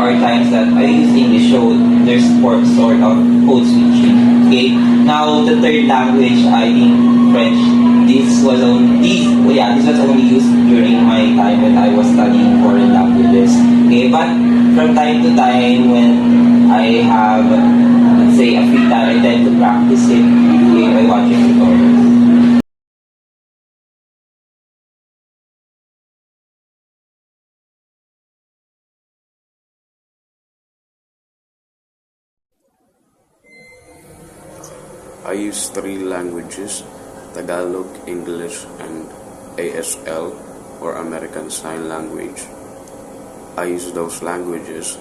are times that I use English, so there's sort of code switching. Okay. Now the third language, I think French. This was only used during my time when I was studying foreign languages. Okay, but from time to time when I have, let's say, a free time, I tend to practice it, okay, by watching tutorials. I use three languages: Tagalog, English, and ASL, or American Sign Language. I use those languages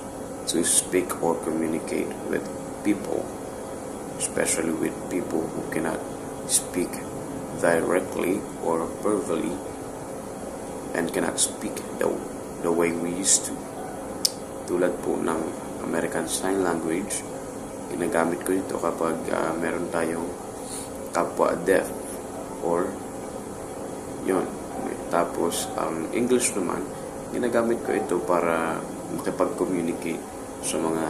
to speak or communicate with people, especially with people who cannot speak directly or verbally and cannot speak the way we used to. Tulad po ng American Sign Language, ginagamit ko ito kapag meron tayong kapwa deaf or yun. Tapos ang English naman, ginagamit ko ito para makipag-communicate sa mga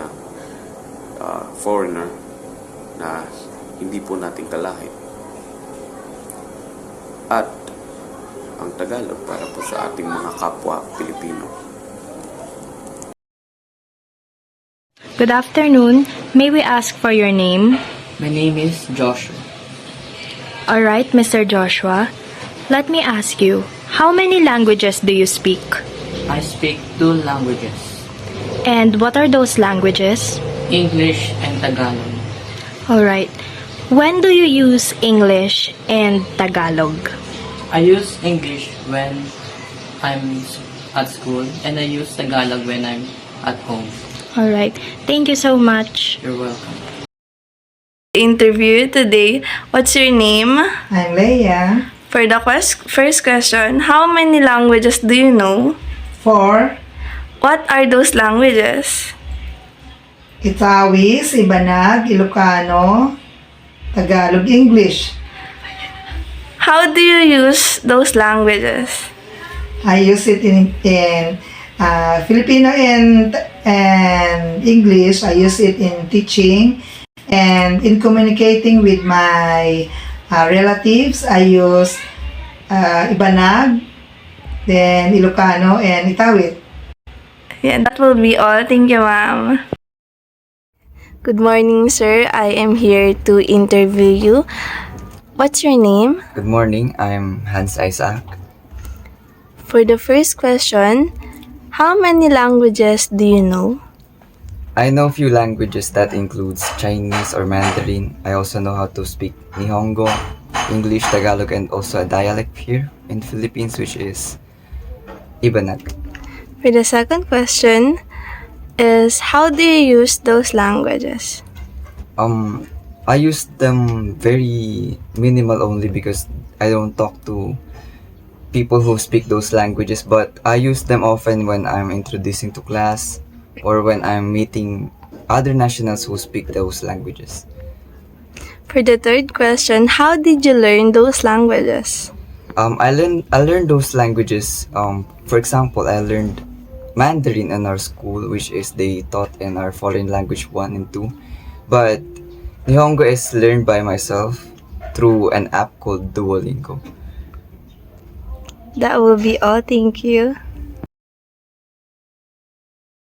foreigner na hindi po natin kalahi. At ang Tagalog para po sa ating mga kapwa Pilipino. Good afternoon. May we ask for your name? My name is Joshua. All right, Mr. Joshua. Let me ask you, how many languages do you speak? I speak 2 languages, And what are those languages? English and Tagalog. All right. When do you use English and Tagalog? I use English when I'm at school, and I use Tagalog when I'm at home. All right. Thank you so much. You're welcome. Interview today. What's your name? I'm Leia. For the first question, how many languages do you know? 4. What are those languages? Itawis, Ibanag, Ilocano, Tagalog, English. How do you use those languages? I use it in Filipino and English. I use it in teaching and in communicating with my relatives. I use Ibanag, then Ilocano, and Itawit. Yeah, that will be all. Thank you, ma'am. Good morning, sir. I am here to interview you. What's your name? Good morning, I'm Hans Isaac. For the first question, how many languages do you know? I know a few languages that includes Chinese or Mandarin. I also know how to speak Nihongo, English, Tagalog, and also a dialect here in the Philippines, which is Ibanag. For the second question is, how do you use those languages? I use them very minimal only because I don't talk to people who speak those languages, but I use them often when I'm introducing to class or when I'm meeting other nationals who speak those languages. For the third question, how did you learn those languages? I learned those languages. For example, I learned Mandarin in our school, which is they taught in our foreign language 1 and 2. But Nihongo is learned by myself through an app called Duolingo. That will be all. Thank you.